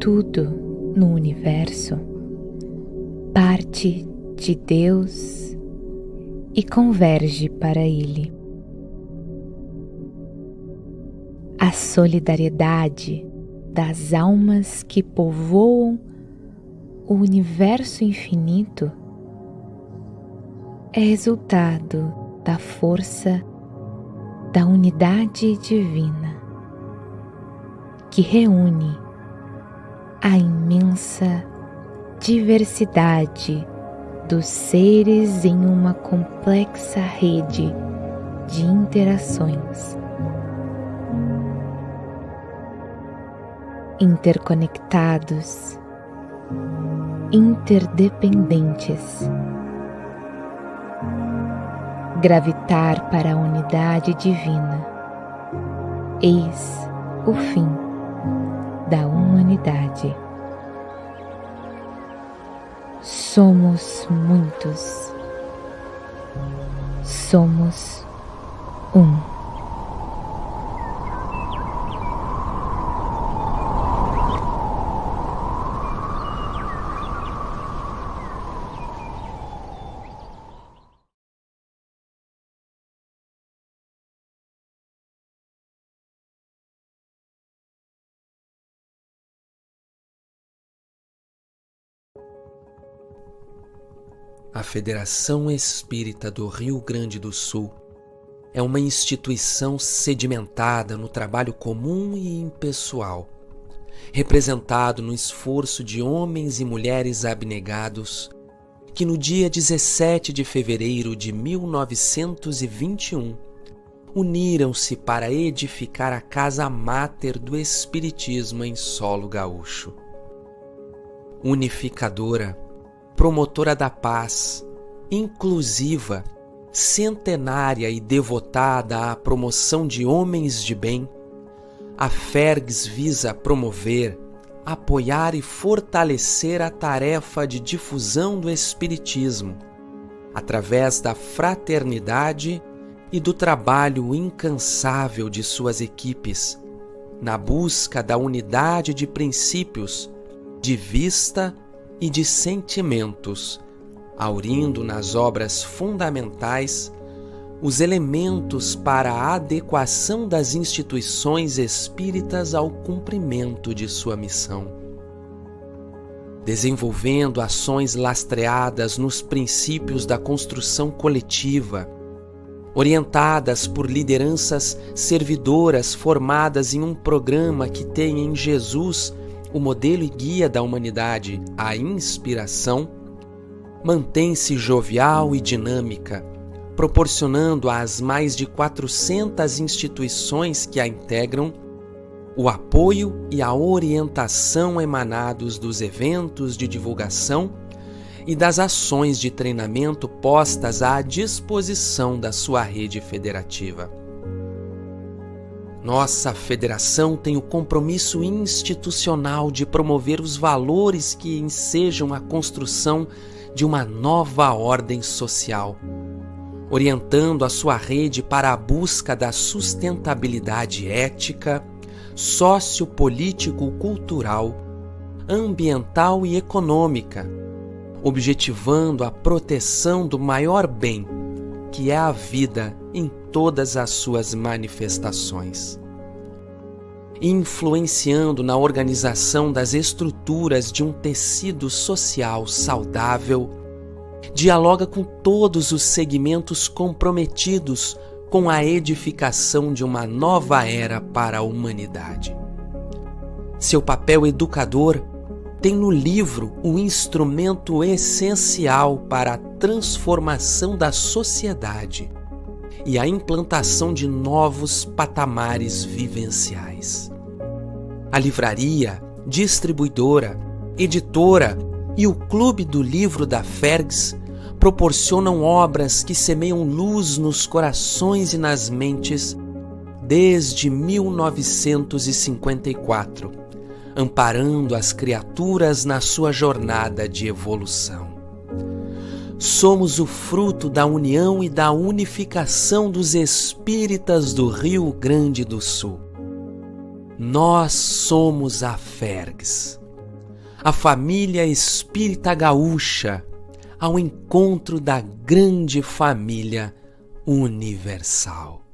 tudo no universo parte de Deus e converge para Ele. A solidariedade das almas que povoam o universo infinito é resultado da força da unidade divina que reúne a imensa diversidade dos seres em uma complexa rede de interações interconectados, interdependentes. Gravitar para a unidade divina, eis o fim da humanidade. Somos muitos, somos um. A Federação Espírita do Rio Grande do Sul é uma instituição sedimentada no trabalho comum e impessoal, representado no esforço de homens e mulheres abnegados que no dia 17 de fevereiro de 1921 uniram-se para edificar a Casa Máter do Espiritismo em solo gaúcho. Unificadora, promotora da paz, inclusiva, centenária e devotada à promoção de homens de bem, a FERGS visa promover, apoiar e fortalecer a tarefa de difusão do Espiritismo, através da fraternidade e do trabalho incansável de suas equipes, na busca da unidade de princípios, de vista e de sentimentos, aurindo nas obras fundamentais os elementos para a adequação das instituições espíritas ao cumprimento de sua missão. Desenvolvendo ações lastreadas nos princípios da construção coletiva, orientadas por lideranças servidoras formadas em um programa que tem em Jesus o modelo e guia da humanidade, a inspiração, mantém-se jovial e dinâmica, proporcionando às mais de 400 instituições que a integram o apoio e a orientação emanados dos eventos de divulgação e das ações de treinamento postas à disposição da sua rede federativa. Nossa federação tem o compromisso institucional de promover os valores que ensejam a construção de uma nova ordem social, orientando a sua rede para a busca da sustentabilidade ética, sociopolítico-cultural, ambiental e econômica, objetivando a proteção do maior bem, que é a vida em todas as suas manifestações. Influenciando na organização das estruturas de um tecido social saudável, dialoga com todos os segmentos comprometidos com a edificação de uma nova era para a humanidade. Seu papel educador tem no livro um instrumento essencial para a transformação da sociedade e a implantação de novos patamares vivenciais. A livraria, distribuidora, editora e o Clube do Livro da FERGS proporcionam obras que semeiam luz nos corações e nas mentes desde 1954, amparando as criaturas na sua jornada de evolução. Somos o fruto da união e da unificação dos espíritas do Rio Grande do Sul. Nós somos a FERGS. a família espírita gaúcha ao encontro da grande família universal.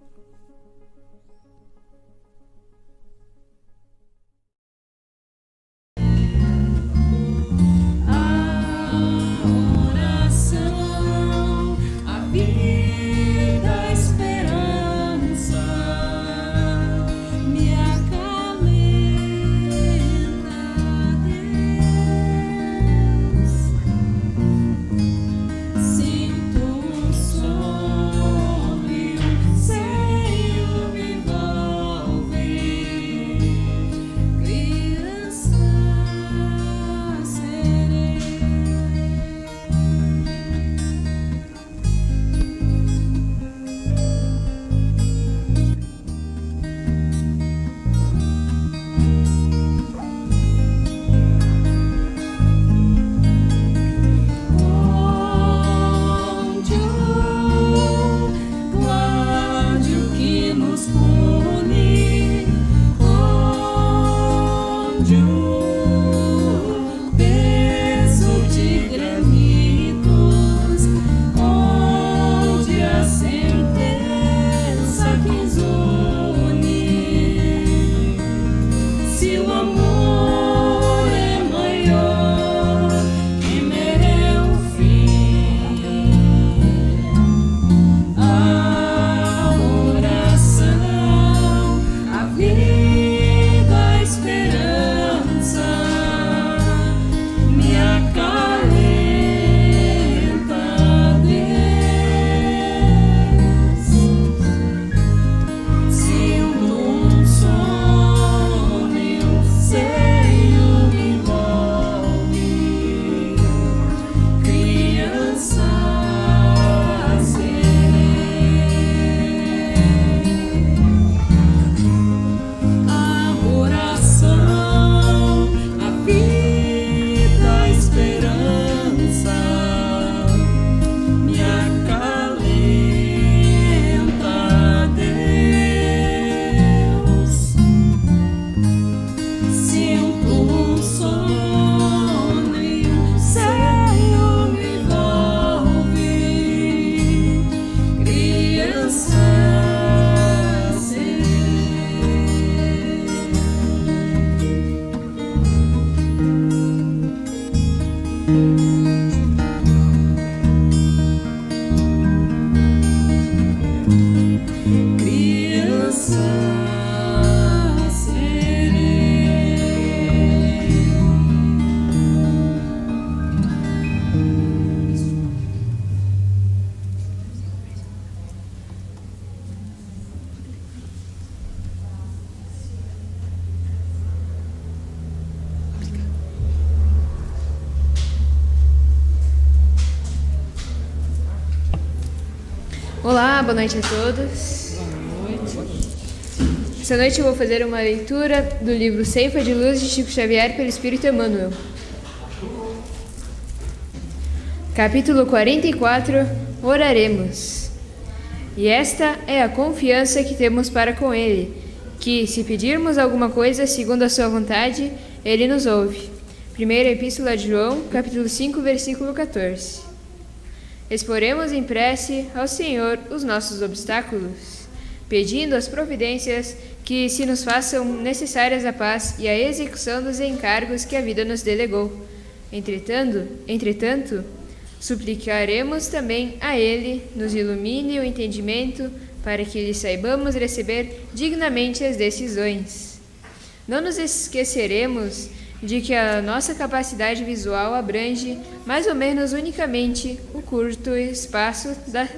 Olá, boa noite a todos. Boa noite. Essa noite eu vou fazer uma leitura do livro Ceifa de Luz de Chico Xavier pelo Espírito Emmanuel. Capítulo 44. Oraremos. E esta é a confiança que temos para com Ele, que, se pedirmos alguma coisa segundo a sua vontade, Ele nos ouve. Primeira Epístola de João, capítulo 5, versículo 14. Exporemos em prece ao Senhor os nossos obstáculos, pedindo as providências que se nos façam necessárias a paz e a execução dos encargos que a vida nos delegou. Entretanto, suplicaremos também a Ele nos ilumine o entendimento para que lhe saibamos receber dignamente as decisões. Não nos esqueceremos de que a nossa capacidade visual abrange mais ou menos unicamente o curto espaço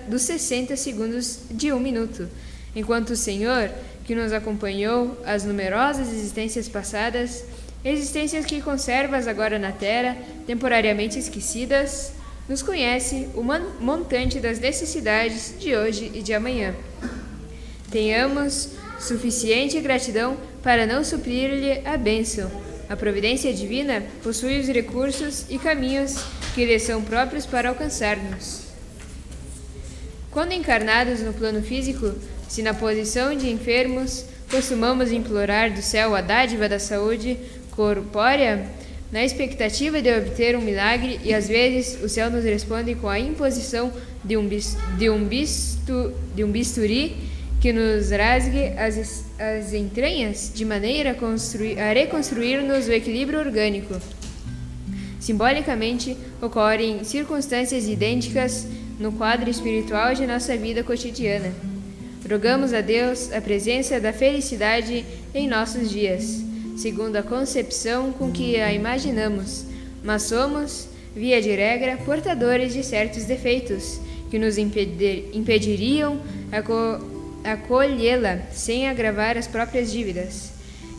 dos 60 segundos de um minuto, enquanto o Senhor, que nos acompanhou as numerosas existências passadas, existências que conservas agora na Terra, temporariamente esquecidas, nos conhece o montante das necessidades de hoje e de amanhã. Tenhamos suficiente gratidão para não suprir-lhe a bênção. A providência divina possui os recursos e caminhos que lhe são próprios para alcançar-nos. Quando encarnados no plano físico, se na posição de enfermos costumamos implorar do céu a dádiva da saúde corpórea, na expectativa de obter um milagre, e às vezes o céu nos responde com a imposição de um bisturi que nos rasgue as entranhas, de maneira a reconstruir-nos o equilíbrio orgânico. Simbolicamente, ocorrem circunstâncias idênticas no quadro espiritual de nossa vida cotidiana. Rogamos a Deus a presença da felicidade em nossos dias, segundo a concepção com que a imaginamos, mas somos, via de regra, portadores de certos defeitos que nos impediriam acolhê-la sem agravar as próprias dívidas.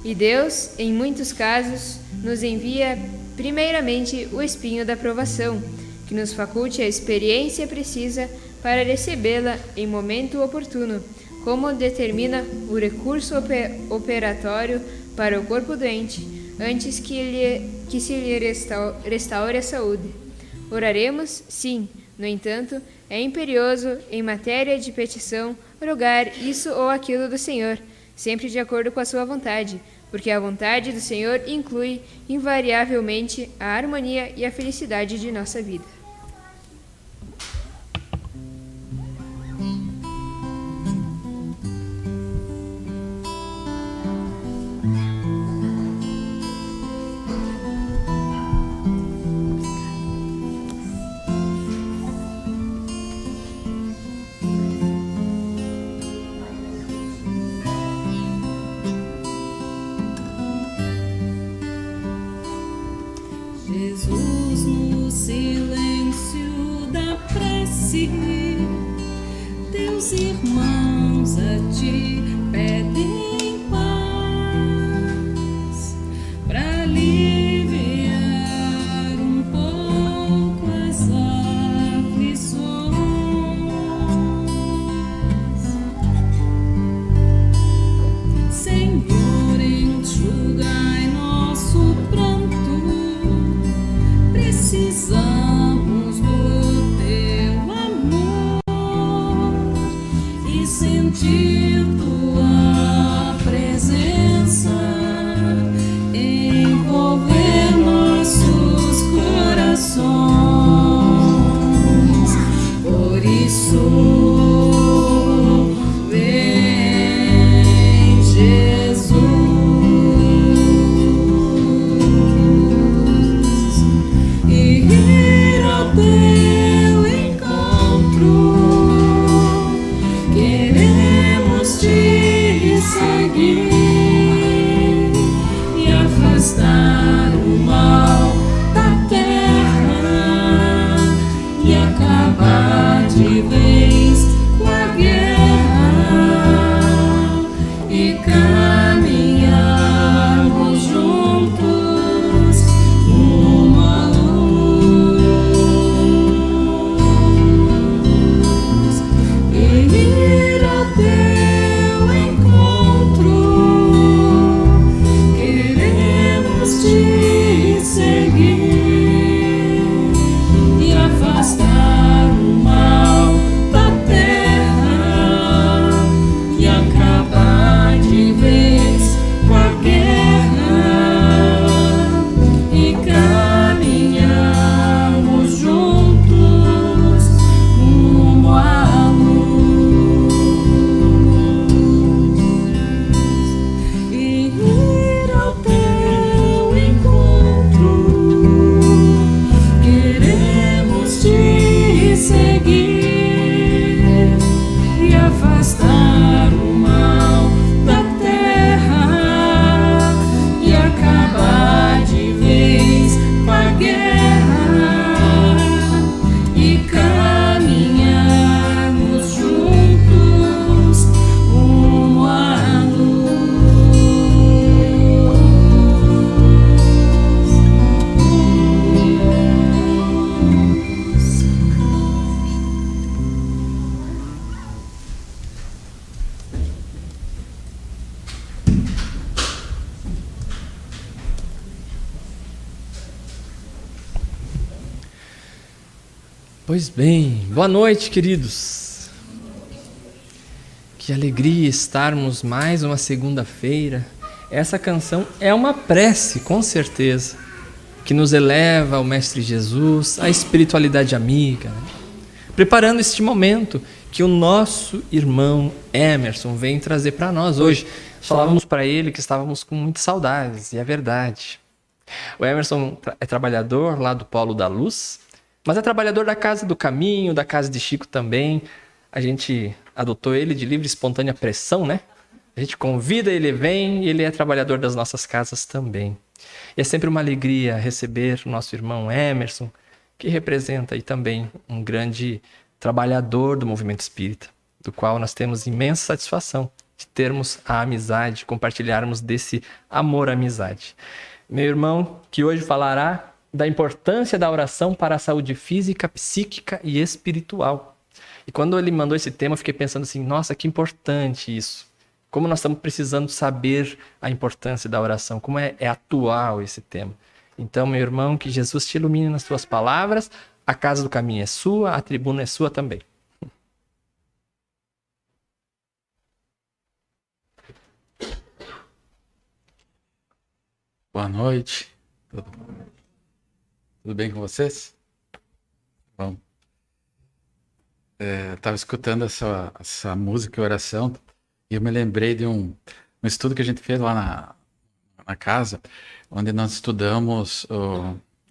E Deus, em muitos casos, nos envia primeiramente o espinho da provação, que nos faculte a experiência precisa para recebê-la em momento oportuno, como determina o recurso operatório para o corpo doente, antes que se lhe restaure a saúde. Oraremos, sim, no entanto, é imperioso, em matéria de petição, rogar isso ou aquilo do Senhor, sempre de acordo com a sua vontade, porque a vontade do Senhor inclui, invariavelmente, a harmonia e a felicidade de nossa vida. Jesus, no silêncio da prece, teus irmãos a ti pedem paz, para aliviar um pouco as aflições. Senhor, enxugai nosso pranto. Precisamos do teu amor e sentir tua presença envolver nossos corações. Por isso, vem Jesus. Teu encontro, queremos te seguir e afastar o mal da terra e acabar de vez com a guerra e caminharmos juntos rumo à luz. Ir ao teu encontro, queremos te seguir e afastar o mal da terra e acabar de vez com a guerra e caminharmos juntos rumo à luz. E ir ao teu encontro, queremos te seguir e afastar o mal da terra e acabar de vez com a guerra e caminharmos juntos rumo à luz. Pois bem, boa noite, queridos. Que alegria estarmos mais uma segunda-feira. Essa canção é uma prece, com certeza. que nos eleva ao Mestre Jesus, à espiritualidade amiga, né? Preparando este momento que o nosso irmão Emerson vem trazer para nós hoje. Falávamos para ele que estávamos com muitas saudades, e é verdade. O Emerson é trabalhador lá do Polo da Luz, mas é trabalhador da Casa do Caminho, da Casa de Chico também. A gente adotou ele de livre e espontânea pressão, né? A gente convida, ele vem, e ele é trabalhador das nossas casas também. E é sempre uma alegria receber o nosso irmão Emerson, que representa aí também um grande trabalhador do movimento espírita, do qual nós temos imensa satisfação de termos a amizade, compartilharmos desse amor-amizade. Meu irmão, que hoje falará da importância da oração para a saúde física, psíquica e espiritual. E quando ele mandou esse tema, eu fiquei pensando assim, nossa, que importante isso. Como nós estamos precisando saber a importância da oração, como é atual esse tema. Então, meu irmão, que Jesus te ilumine nas tuas palavras, a Casa do Caminho é sua, a tribuna é sua também. Boa noite. Tudo bem com vocês? Bom, estava escutando essa música e oração e eu me lembrei de um estudo que a gente fez lá na casa, onde nós estudamos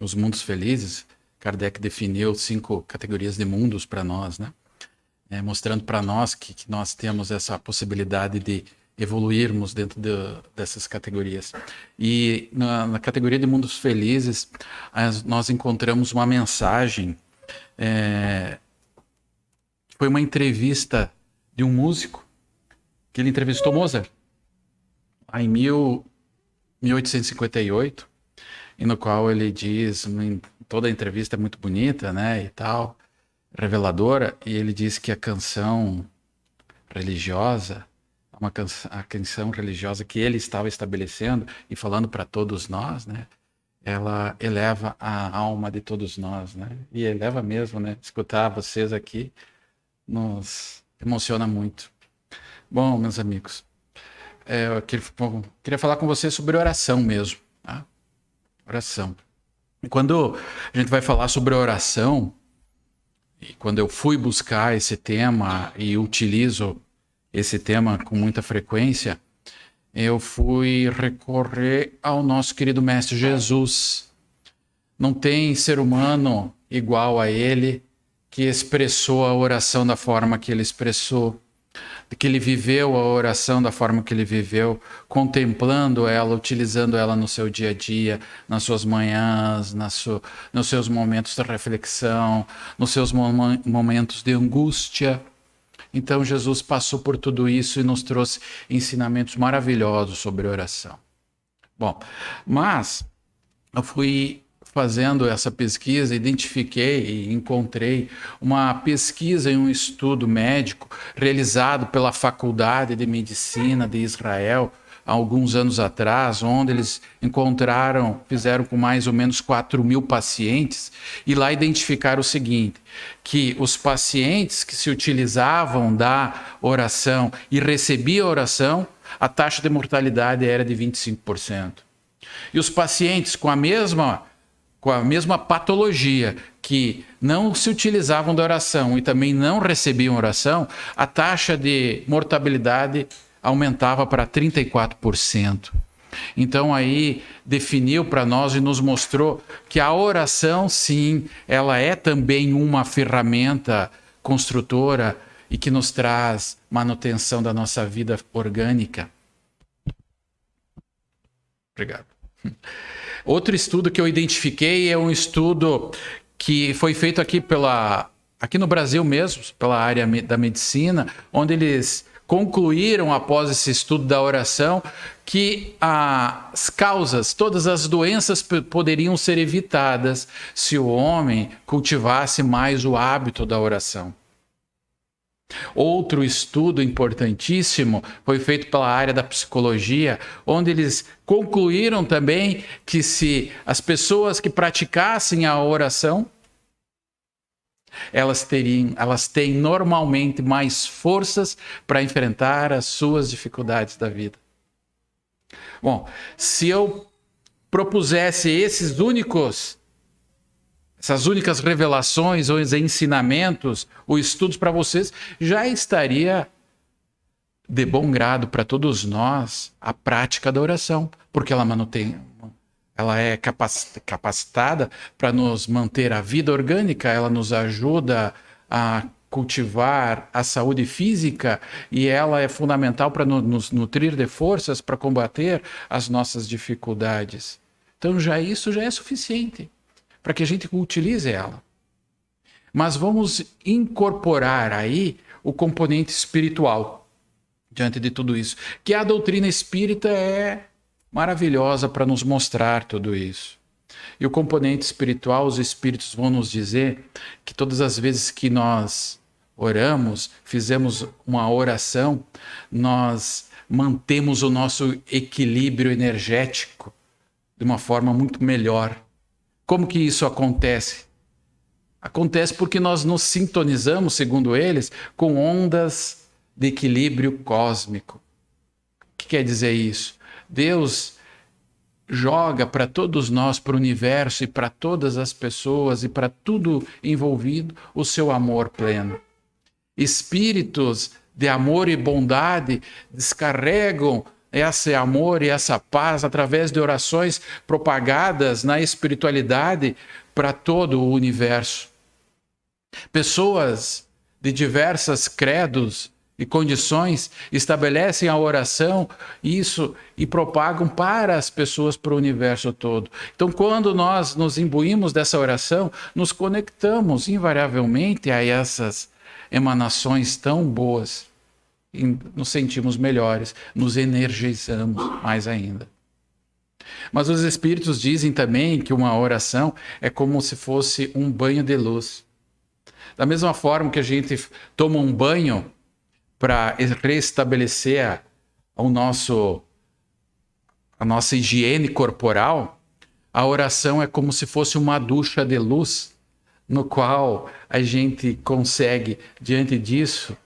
os mundos felizes. Kardec definiu 5 categorias de mundos para nós, né? Mostrando para nós que nós temos essa possibilidade de evoluirmos dentro dessas categorias. E na categoria de mundos felizes, nós encontramos uma mensagem, foi uma entrevista de um músico, que ele entrevistou Mozart, lá em 1858, e no qual ele diz, toda a entrevista é muito bonita, né, e tal, reveladora, e ele diz que a canção religiosa, a canção religiosa que ele estava estabelecendo e falando para todos nós, né, ela eleva a alma de todos nós, né, e eleva mesmo, né, escutar vocês aqui nos emociona muito. Bom, meus amigos, eu queria falar com vocês sobre oração mesmo, tá? Oração. E quando a gente vai falar sobre oração, e quando eu fui buscar esse tema e utilizo esse tema com muita frequência, eu fui recorrer ao nosso querido Mestre Jesus. Não tem ser humano igual a ele que expressou a oração da forma que ele expressou, que ele viveu a oração da forma que ele viveu, contemplando ela, utilizando ela no seu dia a dia, nas suas manhãs, nos seus momentos de reflexão, nos seus momentos de angústia. Então Jesus passou por tudo isso e nos trouxe ensinamentos maravilhosos sobre oração. Bom, mas eu fui fazendo essa pesquisa, identifiquei e encontrei uma pesquisa e um estudo médico realizado pela Faculdade de Medicina de Israel há alguns anos atrás, onde eles fizeram com mais ou menos 4.000 pacientes, e lá identificaram o seguinte, que os pacientes que se utilizavam da oração e recebiam a oração, a taxa de mortalidade era de 25%. E os pacientes com a mesma patologia, que não se utilizavam da oração e também não recebiam oração, a taxa de mortalidade aumentava para 34%. Então aí definiu para nós e nos mostrou que a oração, sim, ela é também uma ferramenta construtora e que nos traz manutenção da nossa vida orgânica. Obrigado. Outro estudo que eu identifiquei é um estudo que foi feito aqui no Brasil mesmo, pela área da medicina, onde eles concluíram, após esse estudo da oração, que as causas, todas as doenças poderiam ser evitadas se o homem cultivasse mais o hábito da oração. Outro estudo importantíssimo foi feito pela área da psicologia, onde eles concluíram também que se as pessoas que praticassem a oração, elas têm normalmente mais forças para enfrentar as suas dificuldades da vida. Bom, se eu propusesse essas únicas revelações, ou ensinamentos, ou estudos para vocês, já estaria de bom grado para todos nós a prática da oração, porque ela é capacitada para nos manter a vida orgânica, ela nos ajuda a cultivar a saúde física e ela é fundamental para nos nutrir de forças para combater as nossas dificuldades. Então isso já é suficiente para que a gente utilize ela. Mas vamos incorporar aí o componente espiritual diante de tudo isso, que a doutrina espírita é maravilhosa para nos mostrar tudo isso. E o componente espiritual, os espíritos vão nos dizer que todas as vezes que nós oramos, fizemos uma oração, nós mantemos o nosso equilíbrio energético de uma forma muito melhor. Como que isso acontece? Acontece porque nós nos sintonizamos, segundo eles, com ondas de equilíbrio cósmico. O que quer dizer isso? Deus joga para todos nós, para o universo e para todas as pessoas e para tudo envolvido, o seu amor pleno. Espíritos de amor e bondade descarregam esse amor e essa paz através de orações propagadas na espiritualidade para todo o universo. Pessoas de diversas credos e condições estabelecem a oração e propagam para as pessoas, para o universo todo. Então, quando nós nos imbuímos dessa oração, nos conectamos invariavelmente a essas emanações tão boas e nos sentimos melhores, nos energizamos mais ainda. Mas os espíritos dizem também que uma oração é como se fosse um banho de luz. Da mesma forma que a gente toma um banho para restabelecer a nossa higiene corporal, a oração é como se fosse uma ducha de luz, no qual a gente consegue, diante disso,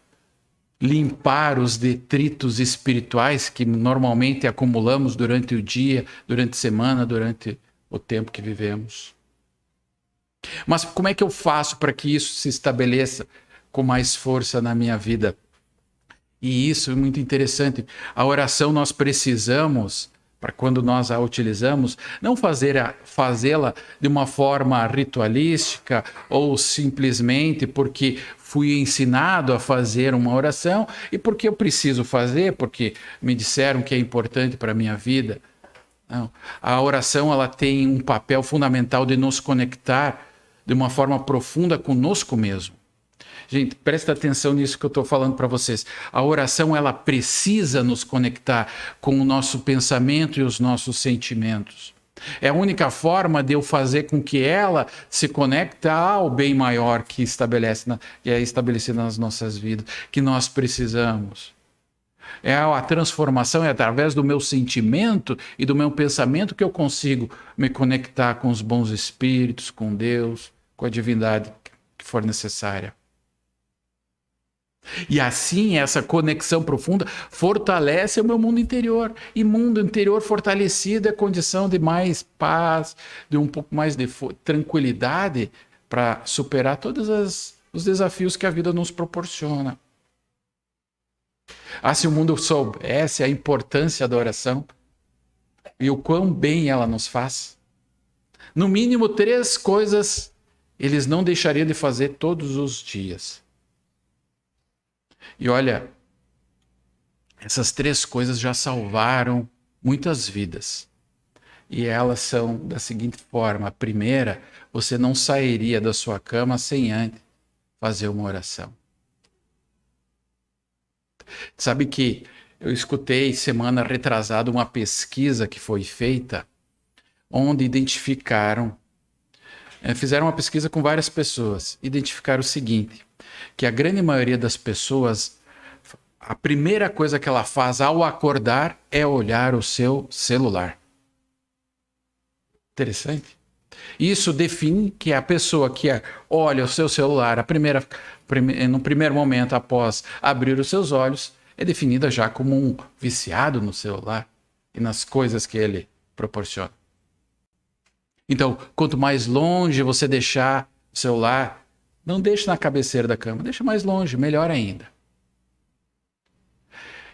limpar os detritos espirituais que normalmente acumulamos durante o dia, durante a semana, durante o tempo que vivemos. Mas como é que eu faço para que isso se estabeleça com mais força na minha vida? E isso é muito interessante. A oração nós precisamos, para quando nós a utilizamos, não fazê-la de uma forma ritualística ou simplesmente porque fui ensinado a fazer uma oração e porque eu preciso fazer, porque me disseram que é importante para a minha vida. Não. A oração ela tem um papel fundamental de nos conectar de uma forma profunda conosco mesmo. Gente, presta atenção nisso que eu estou falando para vocês. A oração, ela precisa nos conectar com o nosso pensamento e os nossos sentimentos. É a única forma de eu fazer com que ela se conecte ao bem maior que é estabelecido nas nossas vidas, que nós precisamos. A transformação é através do meu sentimento e do meu pensamento que eu consigo me conectar com os bons espíritos, com Deus, com a divindade que for necessária. E assim, essa conexão profunda fortalece o meu mundo interior. E mundo interior fortalecido é condição de mais paz, de um pouco mais de tranquilidade para superar todos os desafios que a vida nos proporciona. Se o mundo soubesse a importância da oração e o quão bem ela nos faz, no mínimo 3 coisas eles não deixariam de fazer todos os dias. E olha, essas 3 coisas já salvaram muitas vidas. E elas são da seguinte forma. A primeira, você não sairia da sua cama sem antes fazer uma oração. Sabe que eu escutei semana retrasada uma pesquisa que foi feita, onde fizeram uma pesquisa com várias pessoas, identificaram o seguinte, que a grande maioria das pessoas, a primeira coisa que ela faz ao acordar é olhar o seu celular. Interessante. Isso define que a pessoa que olha o seu celular no primeiro momento após abrir os seus olhos, é definida já como um viciado no celular e nas coisas que ele proporciona. Então, quanto mais longe você deixar o celular, não deixe na cabeceira da cama, deixa mais longe, melhor ainda.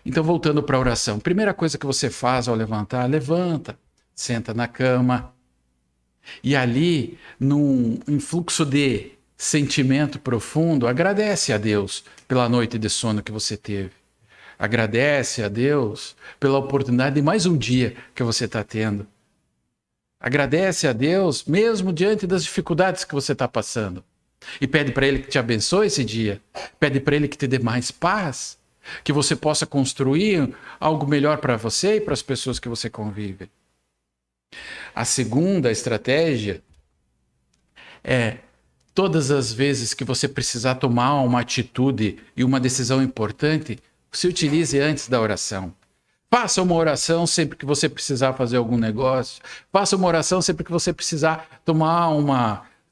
Então, voltando para a oração, primeira coisa que você faz ao levantar, levanta, senta na cama e ali, num influxo de sentimento profundo, agradece a Deus pela noite de sono que você teve. Agradece a Deus pela oportunidade de mais um dia que você está tendo. Agradece a Deus mesmo diante das dificuldades que você está passando. E pede para Ele que te abençoe esse dia. Pede para Ele que te dê mais paz. Que você possa construir algo melhor para você e para as pessoas que você convive. A segunda estratégia é todas as vezes que você precisar tomar uma atitude e uma decisão importante, se utilize antes da oração. Faça uma oração sempre que você precisar fazer algum negócio. Faça uma oração sempre que você precisar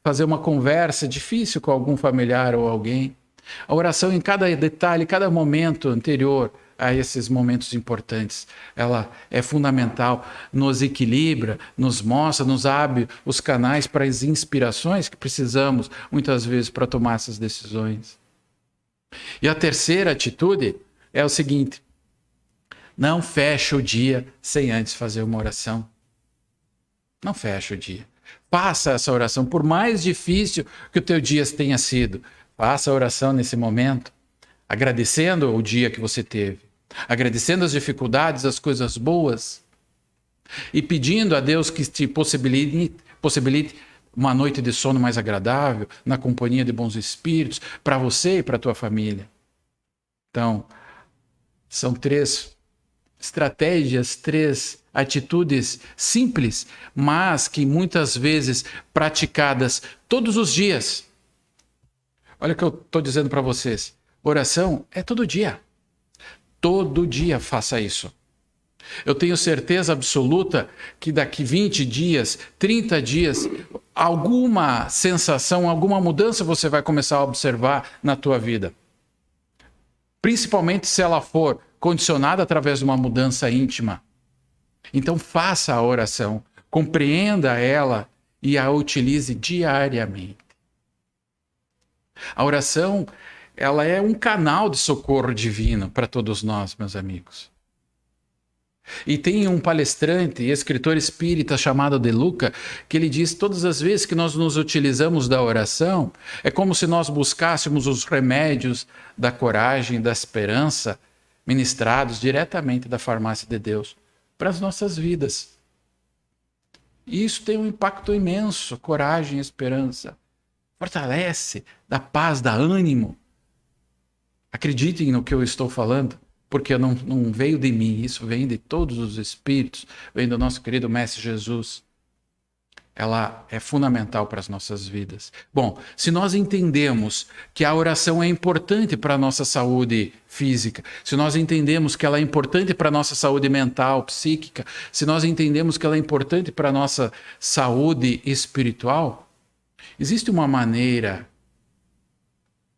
fazer uma conversa difícil com algum familiar ou alguém. A oração em cada detalhe, cada momento anterior a esses momentos importantes, ela é fundamental, nos equilibra, nos mostra, nos abre os canais para as inspirações que precisamos muitas vezes para tomar essas decisões. E a terceira atitude é o seguinte: não feche o dia sem antes fazer uma oração. Não feche o dia. Faça essa oração, por mais difícil que o teu dia tenha sido. Faça a oração nesse momento, agradecendo o dia que você teve, agradecendo as dificuldades, as coisas boas e pedindo a Deus que te possibilite uma noite de sono mais agradável, na companhia de bons espíritos, para você e para a tua família. Então, são 3 estratégias, 3 atitudes simples, mas que muitas vezes praticadas todos os dias. Olha o que eu estou dizendo para vocês. Oração é todo dia. Todo dia faça isso. Eu tenho certeza absoluta que daqui 20 dias, 30 dias, alguma sensação, alguma mudança você vai começar a observar na tua vida. Principalmente se ela for condicionada através de uma mudança íntima. Então faça a oração, compreenda ela e a utilize diariamente. A oração, ela é um canal de socorro divino para todos nós, meus amigos. E tem um palestrante e escritor espírita chamado De Luca, que ele diz que todas as vezes que nós nos utilizamos da oração, é como se nós buscássemos os remédios da coragem, da esperança, ministrados diretamente da farmácia de Deus para as nossas vidas. E isso tem um impacto imenso, coragem, esperança. Fortalece, dá paz, dá ânimo. Acreditem no que eu estou falando, porque não veio de mim, isso vem de todos os espíritos, vem do nosso querido Mestre Jesus. Ela é fundamental para as nossas vidas. Bom, se nós entendemos que a oração é importante para a nossa saúde física, se nós entendemos que ela é importante para a nossa saúde mental, psíquica, se nós entendemos que ela é importante para a nossa saúde espiritual, existe uma maneira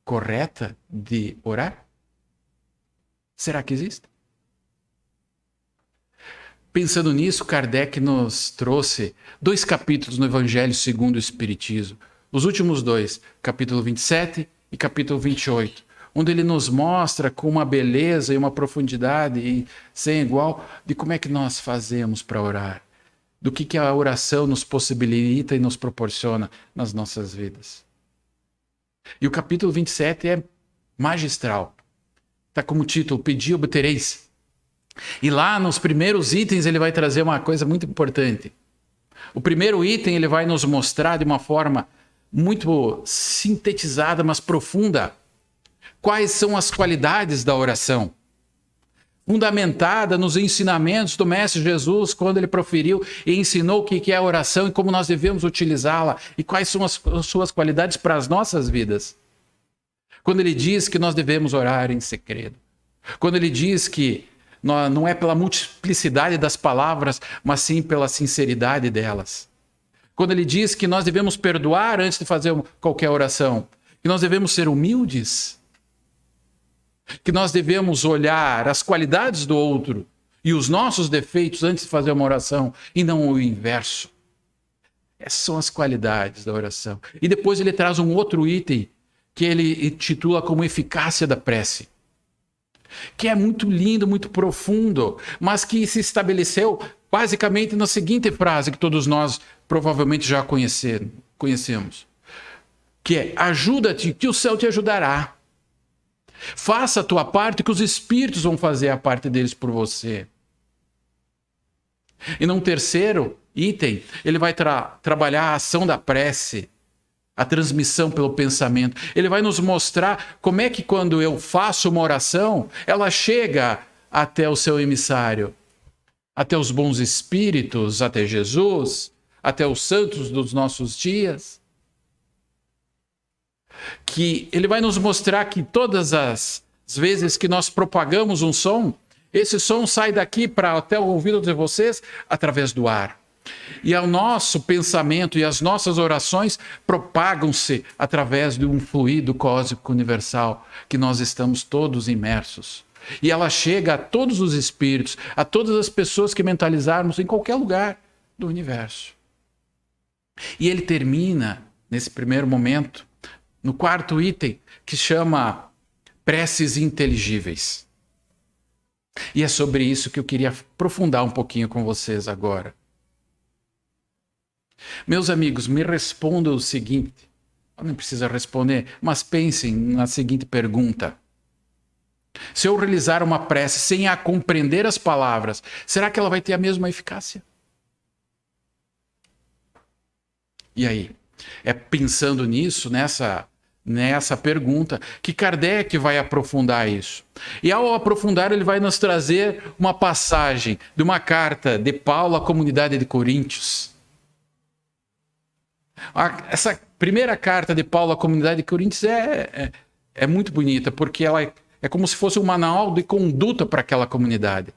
correta de orar? Será que existe? Pensando nisso, Kardec nos trouxe 2 capítulos no Evangelho segundo o Espiritismo. Os últimos 2, capítulo 27 e capítulo 28, onde ele nos mostra com uma beleza e uma profundidade sem igual de como é que nós fazemos para orar, do que a oração nos possibilita e nos proporciona nas nossas vidas. E o capítulo 27 é magistral. Está como título, Pedi e obtereis. E lá nos primeiros itens ele vai trazer uma coisa muito importante. O primeiro item ele vai nos mostrar de uma forma muito sintetizada, mas profunda, quais são as qualidades da oração. Fundamentada nos ensinamentos do Mestre Jesus, quando ele proferiu e ensinou o que é a oração e como nós devemos utilizá-la e quais são as suas qualidades para as nossas vidas. Quando ele diz que nós devemos orar em segredo. Quando ele diz que não é pela multiplicidade das palavras, mas sim pela sinceridade delas. Quando ele diz que nós devemos perdoar antes de fazer qualquer oração. Que nós devemos ser humildes. Que nós devemos olhar as qualidades do outro e os nossos defeitos antes de fazer uma oração, e não o inverso. Essas são as qualidades da oração. E depois ele traz um outro item que ele intitula como eficácia da prece, que é muito lindo, muito profundo, mas que se estabeleceu basicamente na seguinte frase que todos nós provavelmente já conhecemos, que é: ajuda-te que o céu te ajudará. Faça a tua parte que os espíritos vão fazer a parte deles por você. E num terceiro item, ele vai trabalhar a ação da prece, a transmissão pelo pensamento. Ele vai nos mostrar como é que quando eu faço uma oração, ela chega até o seu emissário, até os bons espíritos, até Jesus, até os santos dos nossos dias. Que ele vai nos mostrar que todas as vezes que nós propagamos um som, esse som sai daqui para até o ouvido de vocês através do ar. E o nosso pensamento e as nossas orações propagam-se através de um fluido cósmico universal que nós estamos todos imersos. E ela chega a todos os espíritos, a todas as pessoas que mentalizarmos em qualquer lugar do universo. E ele termina, nesse primeiro momento, no quarto item, que chama preces inteligíveis. E é sobre isso que eu queria aprofundar um pouquinho com vocês agora. Meus amigos, me respondam o seguinte, não precisa responder, mas pensem na seguinte pergunta. Se eu realizar uma prece sem a compreender as palavras, será que ela vai ter a mesma eficácia? E aí? É pensando nisso, nessa pergunta, que Kardec vai aprofundar isso. E ao aprofundar, ele vai nos trazer uma passagem de uma carta de Paulo à comunidade de Coríntios. Essa primeira carta de Paulo à comunidade de Coríntios é muito bonita, porque ela é como se fosse um manual de conduta para aquela comunidade.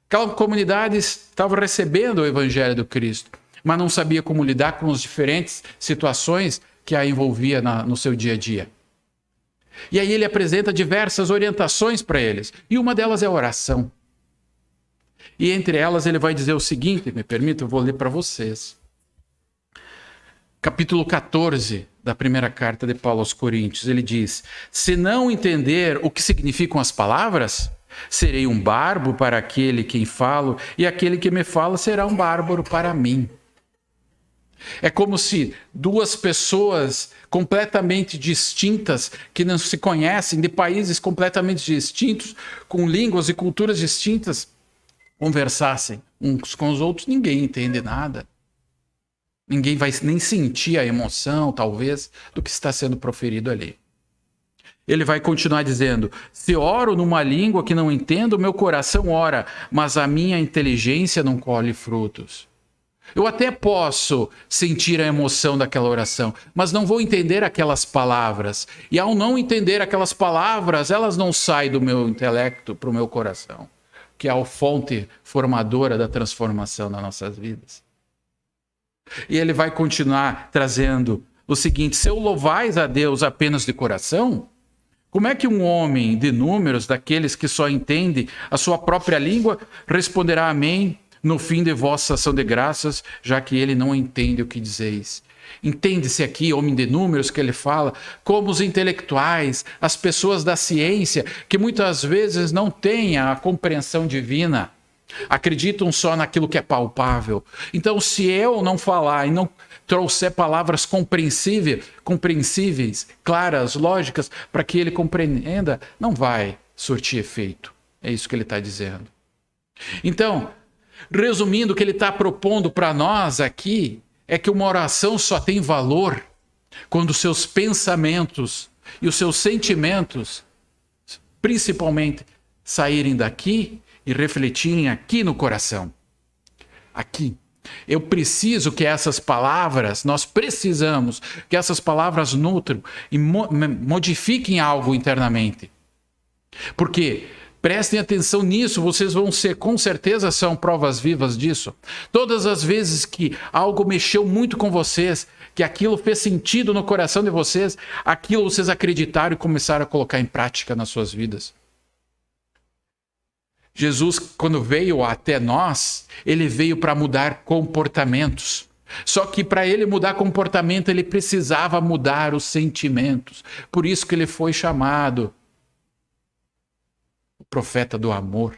Aquela comunidade estava recebendo o Evangelho do Cristo, mas não sabia como lidar com as diferentes situações que a envolvia no seu dia a dia. E aí ele apresenta diversas orientações para eles, e uma delas é a oração. E entre elas ele vai dizer o seguinte, me permita, eu vou ler para vocês. Capítulo 14 da primeira carta de Paulo aos Coríntios, ele diz: se não entender o que significam as palavras, serei um bárbaro para aquele quem falo, e aquele que me fala será um bárbaro para mim. É como se duas pessoas completamente distintas, que não se conhecem, de países completamente distintos, com línguas e culturas distintas, conversassem uns com os outros. Ninguém entende nada. Ninguém vai nem sentir a emoção, talvez, do que está sendo proferido ali. Ele vai continuar dizendo: se oro numa língua que não entendo, meu coração ora, mas a minha inteligência não colhe frutos. Eu até posso sentir a emoção daquela oração, mas não vou entender aquelas palavras. E ao não entender aquelas palavras, elas não saem do meu intelecto para o meu coração, que é a fonte formadora da transformação nas nossas vidas. E ele vai continuar trazendo o seguinte: se eu louvais a Deus apenas de coração, como é que um homem de números, daqueles que só entende a sua própria língua, responderá amém no fim de vossa ação de graças, já que ele não entende o que dizeis? Entende-se aqui, homem de números, que ele fala, como os intelectuais, as pessoas da ciência, que muitas vezes não têm a compreensão divina, acreditam só naquilo que é palpável. Então, se eu não falar e não trouxer palavras compreensíveis, claras, lógicas, para que ele compreenda, não vai surtir efeito. É isso que ele está dizendo. Então, resumindo, o que ele está propondo para nós aqui é que uma oração só tem valor quando os seus pensamentos e os seus sentimentos, principalmente, saírem daqui e refletirem aqui no coração. Aqui. Eu preciso que essas palavras, nós precisamos que essas palavras nutram e modifiquem algo internamente. Porque, prestem atenção nisso, vocês vão ser, com certeza, são provas vivas disso. Todas as vezes que algo mexeu muito com vocês, que aquilo fez sentido no coração de vocês, aquilo vocês acreditaram e começaram a colocar em prática nas suas vidas. Jesus, quando veio até nós, ele veio para mudar comportamentos. Só que para ele mudar comportamento, ele precisava mudar os sentimentos. Por isso que ele foi chamado o profeta do amor,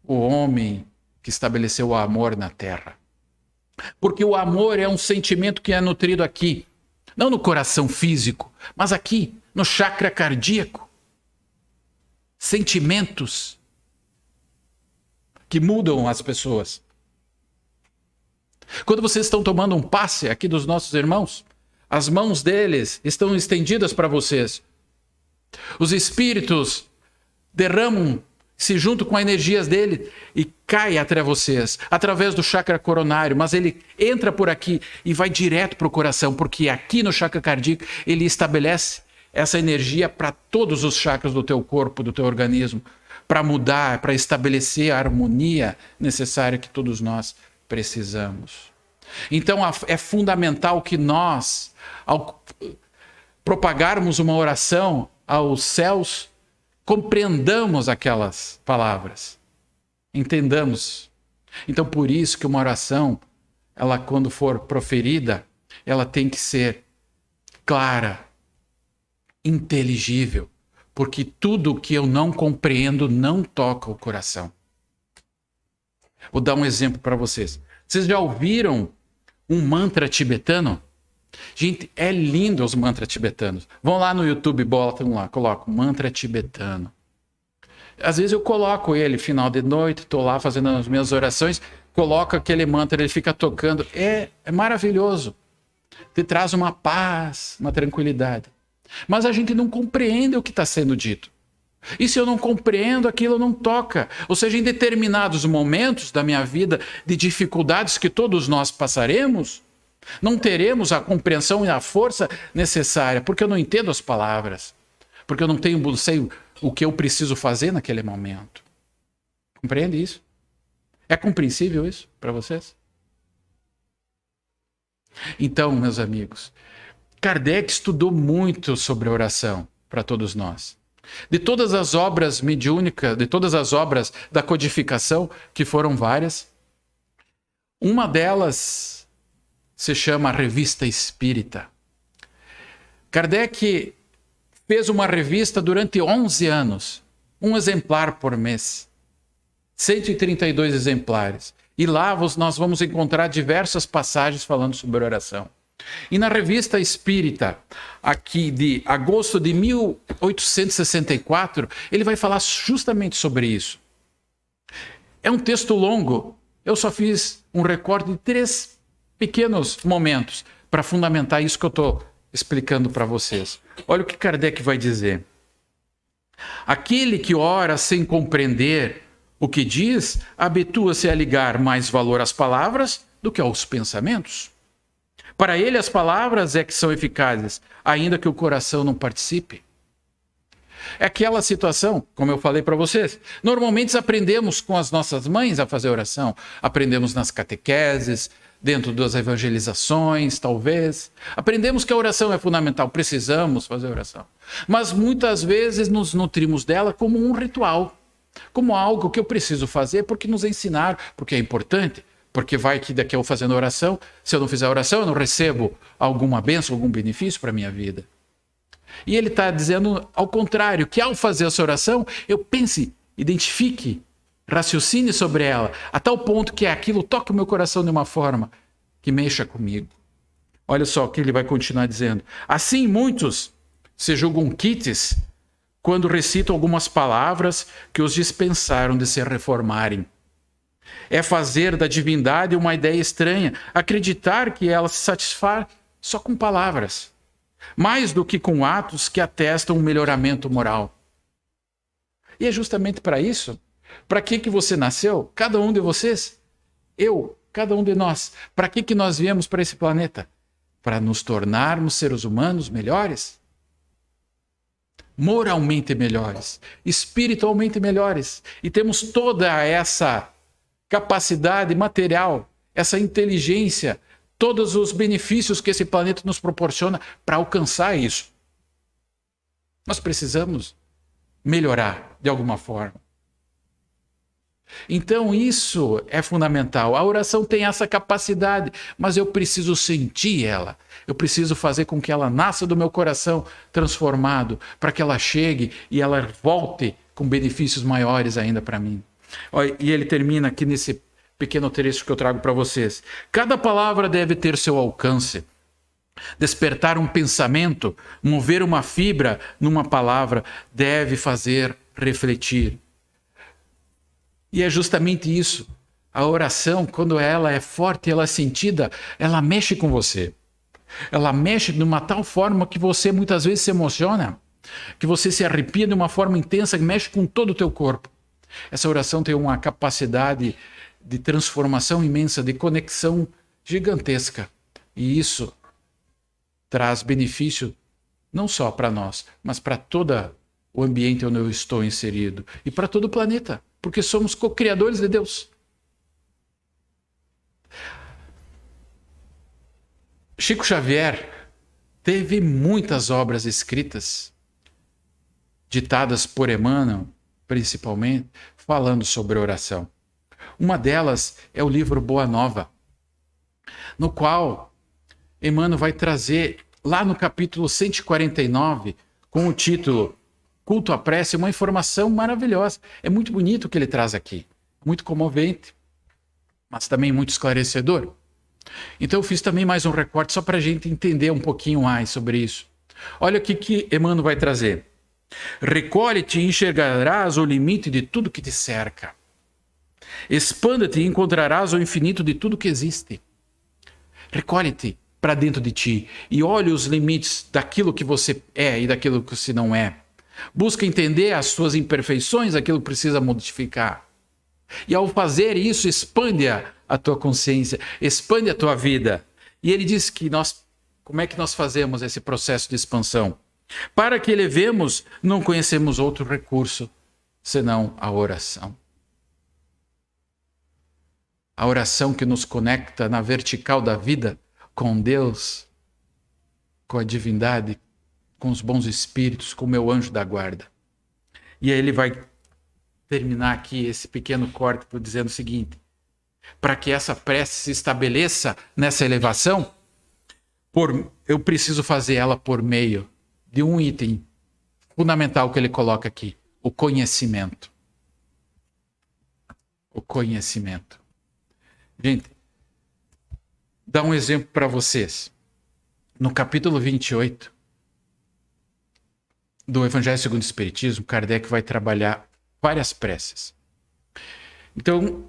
o homem que estabeleceu o amor na terra. Porque o amor é um sentimento que é nutrido aqui, não no coração físico, mas aqui, no chakra cardíaco. Sentimentos que mudam as pessoas. Quando vocês estão tomando um passe aqui dos nossos irmãos, as mãos deles estão estendidas para vocês. Os espíritos derramam-se junto com as energias dele e cai até vocês, através do chakra coronário, mas ele entra por aqui e vai direto para o coração, porque aqui no chakra cardíaco ele estabelece essa energia para todos os chakras do teu corpo, do teu organismo, para mudar, para estabelecer a harmonia necessária que todos nós precisamos. Então é fundamental que nós, ao propagarmos uma oração aos céus, compreendamos aquelas palavras, entendamos. Então por isso que uma oração, ela quando for proferida, ela tem que ser clara, inteligível, porque tudo que eu não compreendo não toca o coração. Vou dar um exemplo para vocês. Vocês já ouviram um mantra tibetano? Gente, é lindo os mantras tibetanos. Vão lá no YouTube, botam lá, colocam mantra tibetano. Às vezes eu coloco ele final de noite, estou lá fazendo as minhas orações, coloco aquele mantra, ele fica tocando. É maravilhoso. Te traz uma paz, uma tranquilidade. Mas a gente não compreende o que está sendo dito. E se eu não compreendo, aquilo não toca. Ou seja, em determinados momentos da minha vida de dificuldades que todos nós passaremos, não teremos a compreensão e a força necessária, porque eu não entendo as palavras, porque eu não sei o que eu preciso fazer naquele momento. Compreende isso? É compreensível isso para vocês? Então, meus amigos, Kardec estudou muito sobre a oração para todos nós. De todas as obras mediúnicas, de todas as obras da codificação, que foram várias, uma delas se chama Revista Espírita. Kardec fez uma revista durante 11 anos, um exemplar por mês, 132 exemplares. E lá nós vamos encontrar diversas passagens falando sobre oração. E na Revista Espírita, aqui de agosto de 1864, ele vai falar justamente sobre isso. É um texto longo, eu só fiz um recorte de 3 pequenos momentos para fundamentar isso que eu estou explicando para vocês. Olha o que Kardec vai dizer. Aquele que ora sem compreender o que diz, habitua-se a ligar mais valor às palavras do que aos pensamentos. Para ele, as palavras é que são eficazes, ainda que o coração não participe. É aquela situação, como eu falei para vocês, normalmente aprendemos com as nossas mães a fazer oração, aprendemos nas catequeses, dentro das evangelizações, talvez. Aprendemos que a oração é fundamental, precisamos fazer oração. Mas muitas vezes nos nutrimos dela como um ritual, como algo que eu preciso fazer porque nos ensinaram, porque é importante. Porque vai que daqui eu fazendo oração, se eu não fizer oração, eu não recebo alguma bênção, algum benefício para a minha vida. E ele está dizendo ao contrário, que ao fazer essa oração, eu pense, identifique, raciocine sobre ela, a tal ponto que aquilo toque o meu coração de uma forma que mexa comigo. Olha só o que ele vai continuar dizendo. Assim muitos se julgam quites quando recitam algumas palavras que os dispensaram de se reformarem. É fazer da divindade uma ideia estranha, acreditar que ela se satisfaz só com palavras, mais do que com atos que atestam um melhoramento moral. E é justamente para isso, para que você nasceu, cada um de vocês, eu, cada um de nós, para que nós viemos para esse planeta? Para nos tornarmos seres humanos melhores? Moralmente melhores, espiritualmente melhores, e temos toda essa capacidade material, essa inteligência, todos os benefícios que esse planeta nos proporciona para alcançar isso. Nós precisamos melhorar de alguma forma. Então isso é fundamental. A oração tem essa capacidade, mas eu preciso sentir ela. Eu preciso fazer com que ela nasça do meu coração transformado, para que ela chegue e ela volte com benefícios maiores ainda para mim. E ele termina aqui nesse pequeno trecho que eu trago para vocês. Cada palavra deve ter seu alcance. Despertar um pensamento, mover uma fibra numa palavra, deve fazer refletir. E é justamente isso. A oração, quando ela é forte, ela é sentida, ela mexe com você. Ela mexe de uma tal forma que você muitas vezes se emociona, que você se arrepia de uma forma intensa, que mexe com todo o teu corpo. Essa oração tem uma capacidade de transformação imensa, de conexão gigantesca. E isso traz benefício não só para nós, mas para todo o ambiente onde eu estou inserido e para todo o planeta, porque somos co-criadores de Deus. Chico Xavier teve muitas obras escritas, ditadas por Emmanuel, principalmente, falando sobre oração. Uma delas é o livro Boa Nova, no qual Emmanuel vai trazer, lá no capítulo 149, com o título Culto à Prece, uma informação maravilhosa. É muito bonito o que ele traz aqui, muito comovente, mas também muito esclarecedor. Então eu fiz também mais um recorte só para a gente entender um pouquinho mais sobre isso. Olha o que Emmanuel vai trazer. Recolhe-te e enxergarás o limite de tudo que te cerca. Expanda-te e encontrarás o infinito de tudo que existe. Recolhe-te para dentro de ti e olhe os limites daquilo que você é e daquilo que você não é. Busca entender as suas imperfeições, aquilo que precisa modificar. E ao fazer isso, expande a tua consciência, expande a tua vida. E ele diz que como é que nós fazemos esse processo de expansão? Para que elevemos, não conhecemos outro recurso senão a oração. A oração que nos conecta na vertical da vida com Deus, com a divindade, com os bons espíritos, com o meu anjo da guarda. E aí ele vai terminar aqui esse pequeno corte dizendo o seguinte: para que essa prece se estabeleça nessa elevação, eu preciso fazer ela por meio de um item fundamental que ele coloca aqui: o conhecimento. O conhecimento. Gente, dá um exemplo para vocês. No capítulo 28 do Evangelho segundo o Espiritismo, Kardec vai trabalhar várias preces. Então,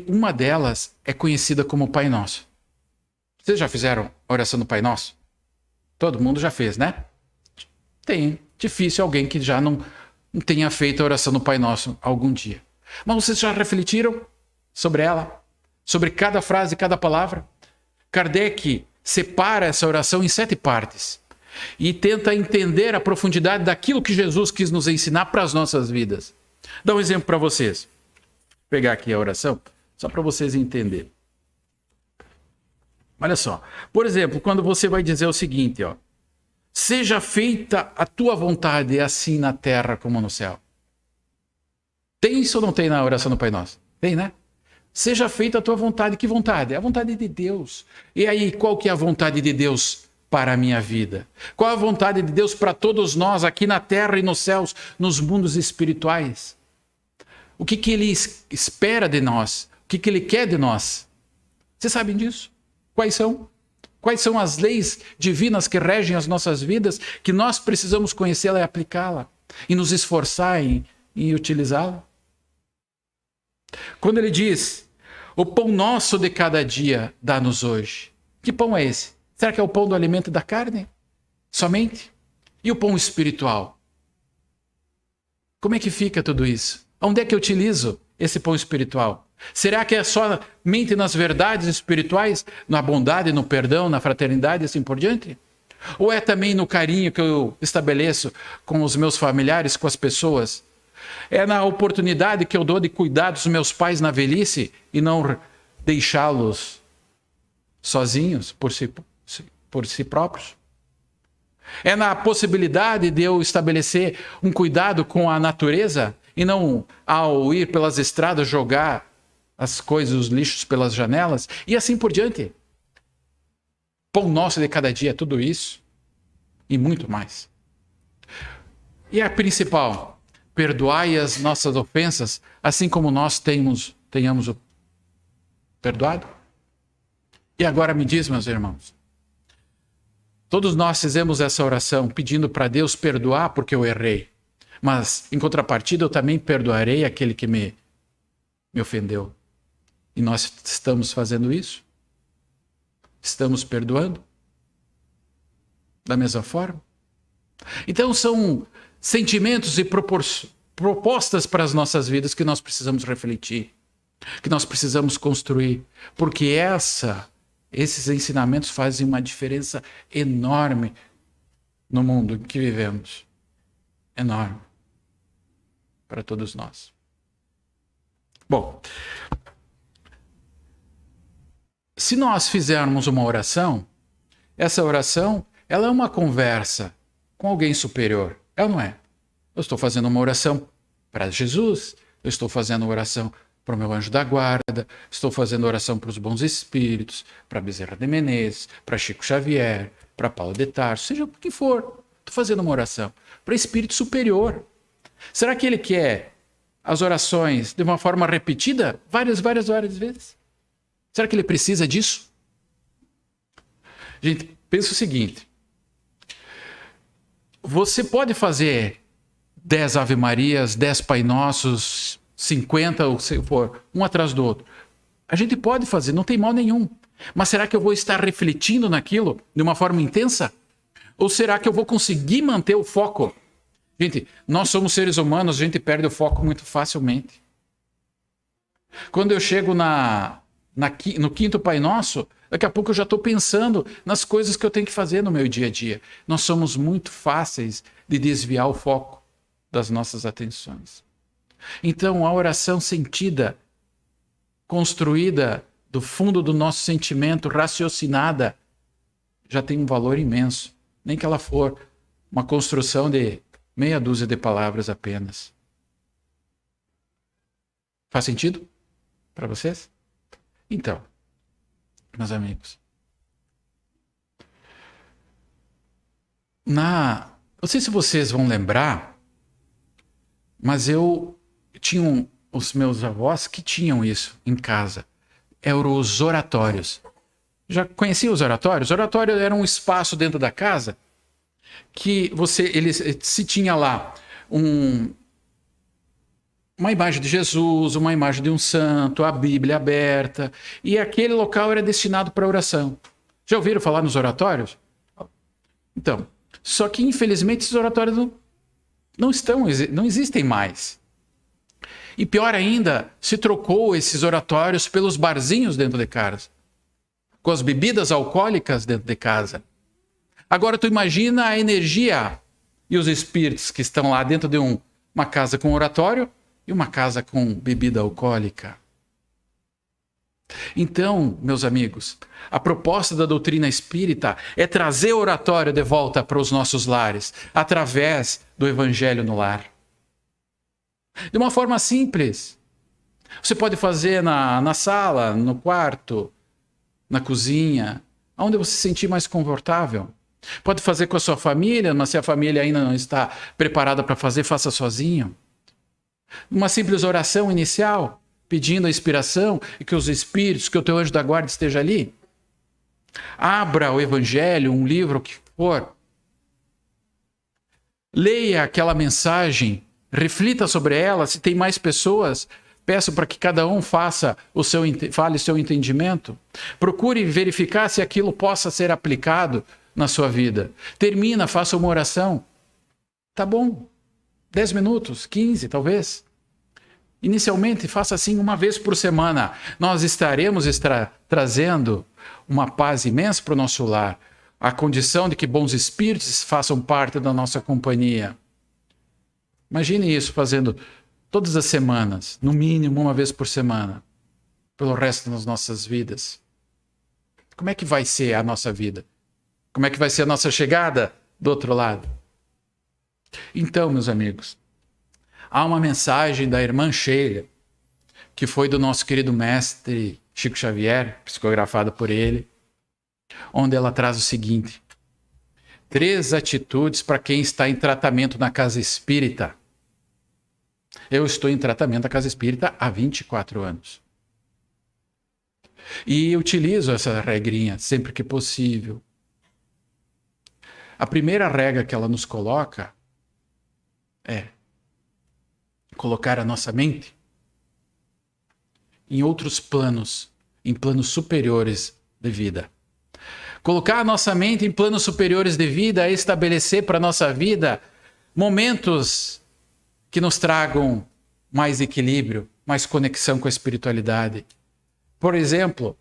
uma delas é conhecida como Pai Nosso. Vocês já fizeram a oração do Pai Nosso? Todo mundo já fez, né? Difícil alguém que já não tenha feito a oração do Pai Nosso algum dia. Mas vocês já refletiram sobre ela? Sobre cada frase, cada palavra? Kardec separa essa oração em 7 partes e tenta entender a profundidade daquilo que Jesus quis nos ensinar para as nossas vidas. Dá um exemplo para vocês. Vou pegar aqui a oração, só para vocês entenderem. Olha só. Por exemplo, quando você vai dizer o seguinte, ó: seja feita a tua vontade, assim na terra como no céu. Tem isso ou não tem na oração do Pai Nosso? Tem, né? Seja feita a tua vontade. Que vontade? A vontade de Deus. E aí, qual que é a vontade de Deus para a minha vida? Qual a vontade de Deus para todos nós aqui na terra e nos céus, nos mundos espirituais? O que Ele espera de nós? O que Ele quer de nós? Vocês sabem disso? Quais são? Quais são as leis divinas que regem as nossas vidas, que nós precisamos conhecê-la e aplicá-la, e nos esforçar em utilizá-la? Quando ele diz: o pão nosso de cada dia dá-nos hoje. Que pão é esse? Será que é o pão do alimento da carne? Somente? E o pão espiritual? Como é que fica tudo isso? Onde é que eu utilizo esse pão espiritual? Será que é somente nas verdades espirituais, na bondade, no perdão, na fraternidade e assim por diante? Ou é também no carinho que eu estabeleço com os meus familiares, com as pessoas? É na oportunidade que eu dou de cuidar dos meus pais na velhice e não deixá-los sozinhos por si próprios? É na possibilidade de eu estabelecer um cuidado com a natureza e não ao ir pelas estradas jogar as coisas, os lixos pelas janelas, e assim por diante. Pão nosso de cada dia é tudo isso e muito mais. E a principal, perdoai as nossas ofensas, assim como nós tenhamos perdoado. E agora me diz, meus irmãos, todos nós fizemos essa oração pedindo para Deus perdoar porque eu errei. Mas, em contrapartida, eu também perdoarei aquele que me ofendeu. E nós estamos fazendo isso? Estamos perdoando? Da mesma forma? Então, são sentimentos e propostas para as nossas vidas que nós precisamos refletir, que nós precisamos construir, porque esses ensinamentos fazem uma diferença enorme no mundo em que vivemos. Enorme. Para todos nós. Bom, se nós fizermos uma oração, essa oração, ela é uma conversa com alguém superior. É ou não é? Eu estou fazendo uma oração para Jesus, eu estou fazendo uma oração para o meu anjo da guarda, estou fazendo oração para os bons espíritos, para Bezerra de Menezes, para Chico Xavier, para Paulo de Tarso, seja o que for. Estou fazendo uma oração para espírito superior. Será que ele quer as orações de uma forma repetida várias vezes? Será que ele precisa disso? Gente, pensa o seguinte. Você pode fazer 10 Ave Marias, 10 Pai Nossos, 50, ou se for, um atrás do outro. A gente pode fazer, não tem mal nenhum. Mas será que eu vou estar refletindo naquilo de uma forma intensa? Ou será que eu vou conseguir manter o foco? Gente, nós somos seres humanos, a gente perde o foco muito facilmente. Quando eu chego no quinto Pai Nosso, daqui a pouco eu já estou pensando nas coisas que eu tenho que fazer no meu dia a dia. Nós somos muito fáceis de desviar o foco das nossas atenções. Então, a oração sentida, construída do fundo do nosso sentimento, raciocinada, já tem um valor imenso. Nem que ela for uma construção de meia dúzia de palavras apenas. Faz sentido para vocês? Então, meus amigos, não sei se vocês vão lembrar, mas eu tinha os meus avós que tinham isso em casa. Eram os oratórios. Já conhecia os oratórios? Os oratórios eram um espaço dentro da casa que se tinha lá uma imagem de Jesus, uma imagem de um santo, a Bíblia aberta, e aquele local era destinado para oração. Já ouviram falar nos oratórios? Então, só que infelizmente esses oratórios não existem mais. E pior ainda, se trocou esses oratórios pelos barzinhos dentro de casa, com as bebidas alcoólicas dentro de casa. Agora tu imagina a energia e os espíritos que estão lá dentro de uma casa com oratório e uma casa com bebida alcoólica. Então, meus amigos, a proposta da doutrina espírita é trazer o oratório de volta para os nossos lares, através do Evangelho no lar. De uma forma simples. Você pode fazer na sala, no quarto, na cozinha, onde você se sentir mais confortável. Pode fazer com a sua família, mas se a família ainda não está preparada para fazer, faça sozinho. Uma simples oração inicial, pedindo a inspiração e que os espíritos, que o teu anjo da guarda esteja ali. Abra o Evangelho, um livro, o que for. Leia aquela mensagem, reflita sobre ela. Se tem mais pessoas, peço para que cada um fale seu entendimento. Procure verificar se aquilo possa ser aplicado na sua vida. Termina, faça uma oração. Tá bom. 10 minutos, 15 talvez. Inicialmente, faça assim uma vez por semana. Nós estaremos trazendo uma paz imensa para o nosso lar. A condição de que bons espíritos façam parte da nossa companhia. Imagine isso fazendo todas as semanas, no mínimo uma vez por semana, pelo resto das nossas vidas. Como é que vai ser a nossa vida? Como é que vai ser a nossa chegada do outro lado? Então, meus amigos, há uma mensagem da irmã Sheila, que foi do nosso querido mestre Chico Xavier, psicografada por ele, onde ela traz o seguinte: 3 atitudes para quem está em tratamento na casa espírita. Eu estou em tratamento na casa espírita há 24 anos. E utilizo essa regrinha sempre que possível. A primeira regra que ela nos coloca é colocar a nossa mente em outros planos, em planos superiores de vida. Colocar a nossa mente em planos superiores de vida é estabelecer para a nossa vida momentos que nos tragam mais equilíbrio, mais conexão com a espiritualidade. Por exemplo,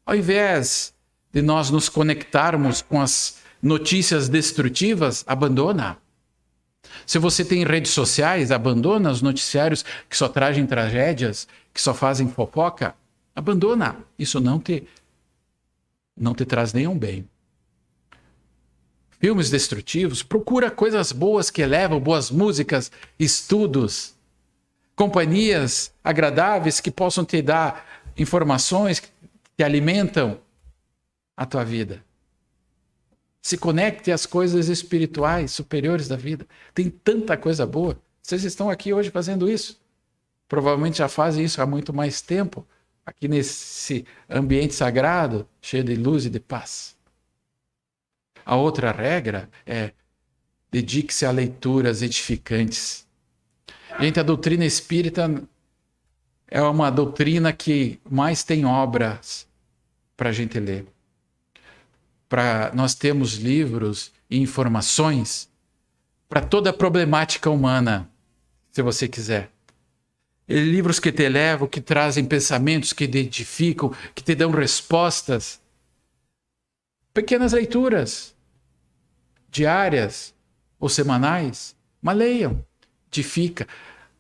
ao invés de nós nos conectarmos com as notícias destrutivas, abandona. Se você tem redes sociais, abandona os noticiários que só trazem tragédias, que só fazem fofoca. Abandona. Isso não te traz nenhum bem. Filmes destrutivos, procura coisas boas que elevam, boas músicas, estudos, companhias agradáveis que possam te dar informações que te alimentam a tua vida. Se conecte às coisas espirituais superiores da vida. Tem tanta coisa boa. Vocês estão aqui hoje fazendo isso. Provavelmente já fazem isso há muito mais tempo, aqui nesse ambiente sagrado, cheio de luz e de paz. A outra regra é: dedique-se a leituras edificantes. Gente, a doutrina espírita é uma doutrina que mais tem obras para a gente ler. Nós temos livros e informações para toda a problemática humana, se você quiser. Livros que te elevam, que trazem pensamentos, que te edificam, que te dão respostas. Pequenas leituras, diárias ou semanais, mas leiam, edifica,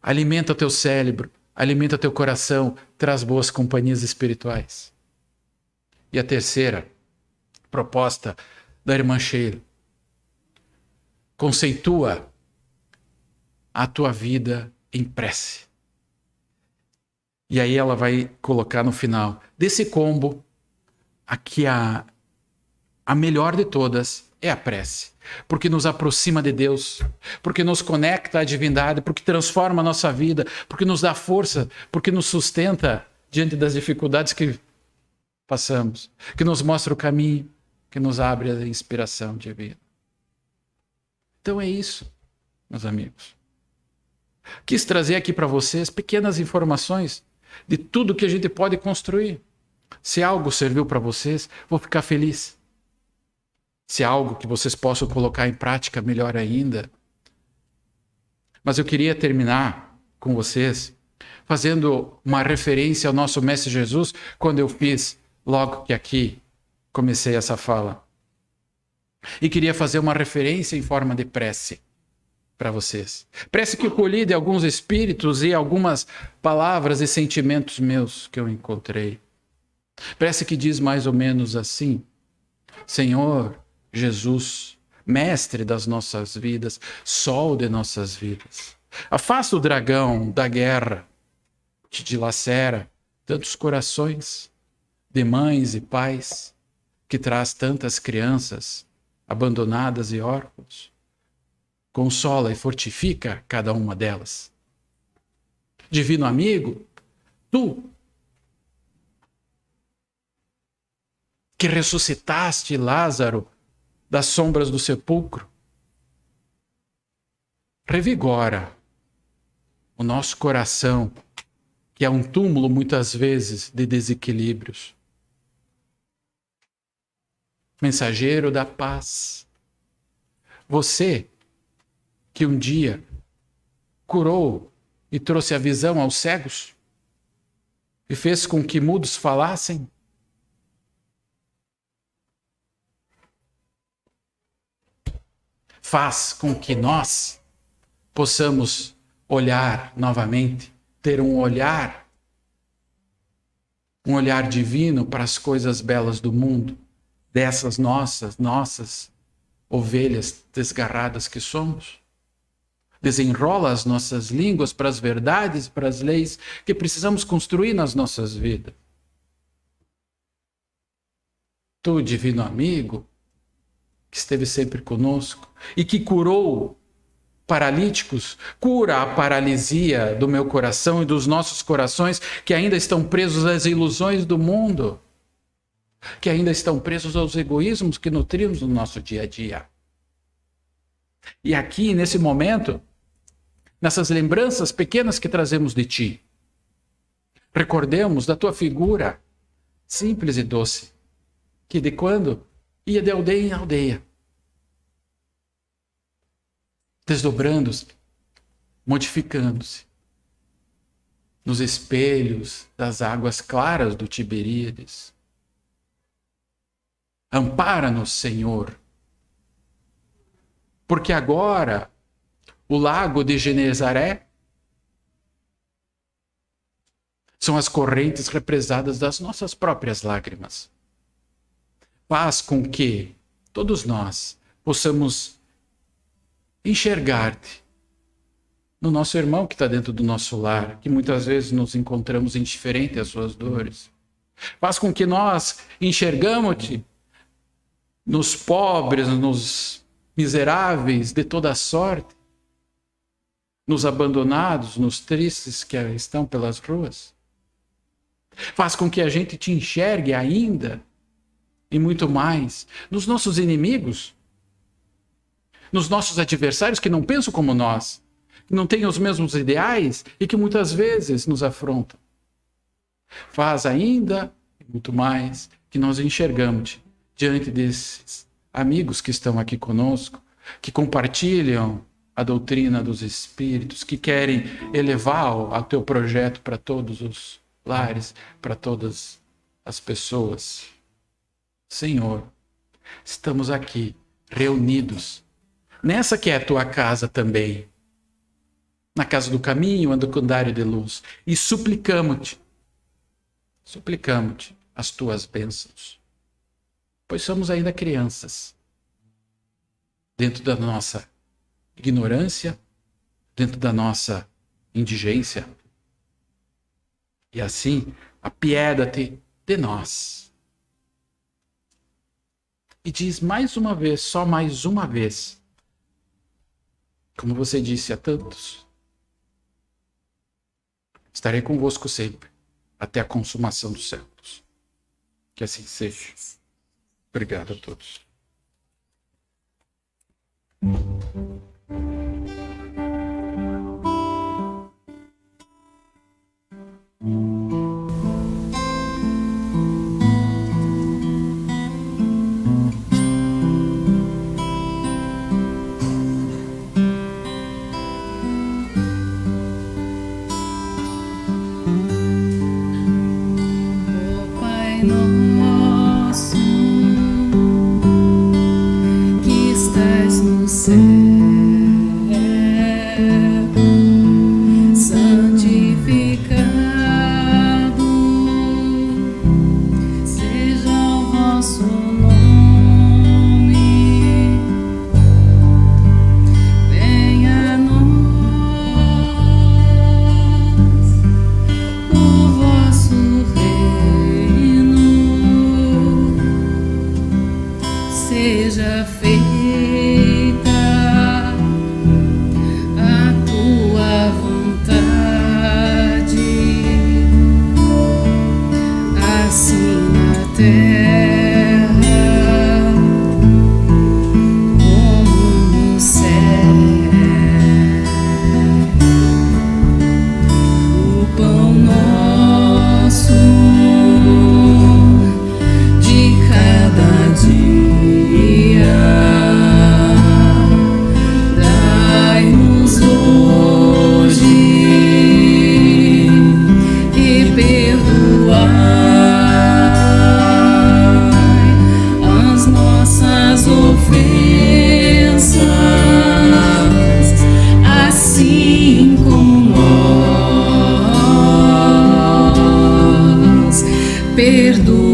alimenta o teu cérebro, alimenta o teu coração, traz boas companhias espirituais. E a terceira proposta da irmã Sheila: conceitua a tua vida em prece. E aí ela vai colocar no final desse combo, aqui a melhor de todas é a prece, porque nos aproxima de Deus, porque nos conecta à divindade, porque transforma a nossa vida, porque nos dá força, porque nos sustenta diante das dificuldades que passamos, que nos mostra o caminho, que nos abre a inspiração de vida. Então é isso, meus amigos. Quis trazer aqui para vocês pequenas informações de tudo que a gente pode construir. Se algo serviu para vocês, vou ficar feliz. Se algo que vocês possam colocar em prática, melhor ainda. Mas eu queria terminar com vocês fazendo uma referência ao nosso Mestre Jesus, quando eu fiz, logo que aqui comecei essa fala. E queria fazer uma referência em forma de prece para vocês. Prece que eu colhi de alguns espíritos e algumas palavras e sentimentos meus que eu encontrei. Prece que diz mais ou menos assim: Senhor Jesus, mestre das nossas vidas, sol de nossas vidas, afasta o dragão da guerra que dilacera tantos corações de mães e pais, que traz tantas crianças abandonadas e órfãos. Consola e fortifica cada uma delas. Divino amigo, tu que ressuscitaste Lázaro das sombras do sepulcro, revigora o nosso coração, que é um túmulo muitas vezes de desequilíbrios. Mensageiro da paz, você que um dia curou e trouxe a visão aos cegos e fez com que mudos falassem, faz com que nós possamos olhar novamente, ter um olhar divino para as coisas belas do mundo, dessas nossas ovelhas desgarradas que somos. Desenrola as nossas línguas para as verdades, para as leis que precisamos construir nas nossas vidas. Tu, divino amigo, que esteve sempre conosco e que curou paralíticos, cura a paralisia do meu coração e dos nossos corações que ainda estão presos às ilusões do mundo, que ainda estão presos aos egoísmos que nutrimos no nosso dia a dia. E aqui, nesse momento, nessas lembranças pequenas que trazemos de ti, recordemos da tua figura simples e doce, que de quando ia de aldeia em aldeia, desdobrando-se, modificando-se, nos espelhos das águas claras do Tiberíades. Ampara-nos, Senhor, porque agora o lago de Genezaré são as correntes represadas das nossas próprias lágrimas. Faz com que todos nós possamos enxergar-te no nosso irmão que está dentro do nosso lar, que muitas vezes nos encontramos indiferente às suas dores. Faz com que nós enxergamos-te nos pobres, nos miseráveis de toda a sorte, nos abandonados, nos tristes que estão pelas ruas. Faz com que a gente te enxergue ainda e muito mais nos nossos inimigos, nos nossos adversários que não pensam como nós, que não têm os mesmos ideais e que muitas vezes nos afrontam. Faz ainda e muito mais que nós enxergamos diante desses amigos que estão aqui conosco, que compartilham a doutrina dos Espíritos, que querem elevar o teu projeto para todos os lares, para todas as pessoas. Senhor, estamos aqui reunidos, nessa que é a tua casa também, na casa do caminho, andarilho de luz, e suplicamos-te as tuas bênçãos, pois somos ainda crianças, dentro da nossa ignorância, dentro da nossa indigência. E assim, apieda-te de nós. E diz mais uma vez, só mais uma vez, como você disse a tantos, estarei convosco sempre, até a consumação dos séculos. Que assim seja. Obrigado a todos. Pai nosso, que estás no céu, santificado seja o vosso nome, venha a nós o vosso reino, seja feita a tua vontade, assim na terra como no céu. O pão nosso de cada dia dai-nos hoje e perdoai as nossas ofensas, assim como nós perdoamos